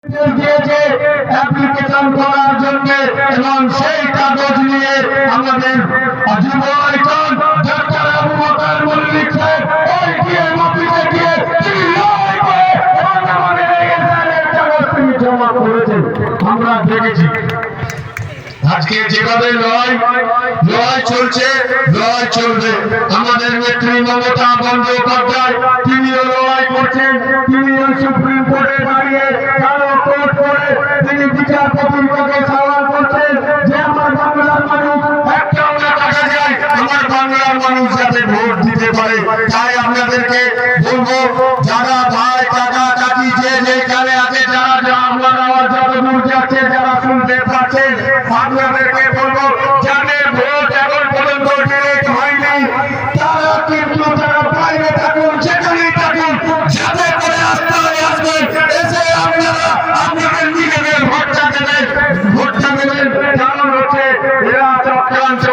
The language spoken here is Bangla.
দিয়েছে অ্যাপ্লিকেশন করার জন্য এবং সেই কাগজ নিয়ে আমাদের যুব আইকন ডক্টর আবু বকর মল্লিক সাহেব ওই ডিএম অফিসে গিয়ে তিনি লড়াই করে এবং আমাদের এই এসআইয়ের কাগজ তিনি জমা করেছেন আমরা দেখেছি। আজকে যেভাবে লড়াই চলছে, লড়াই চলবে। আমাদের নেত্রী মমতা বন্দ্যোপাধ্যায় তিনিও লড়াই করছেন, তিনিও সুপ্রিম কোর্টে দাঁড়িয়ে কালো কোর্ট করে তিনি বিচারপতির কাছে সওয়াল করছেন যে আমার বাংলার মানুষ একটাও না টাকা যায়, আমার বাংলার মানুষ যাতে ভোট দিতে পারে। তাই আপনাদেরকে বলবো, যারা ভাই কাকা কাকি যে যেখানে আছে, যারা আমার আওয়াজ যত দূর যাচ্ছে, যারা শুনতে পাচ্ছেন, আপনাদেরকে বলবো যাদের ভোট এখন পর্যন্ত ডিরেক্ট হয়নি তারা কিন্তু তারা বাইরে থাকুন, যেখানেই থাকুন, যাতে করে আসতে আসবেন, এসে আপনারা আপনাদের নিজেদের ভোটটা দেবেন, কারণ হচ্ছে এরা চক্রান্ত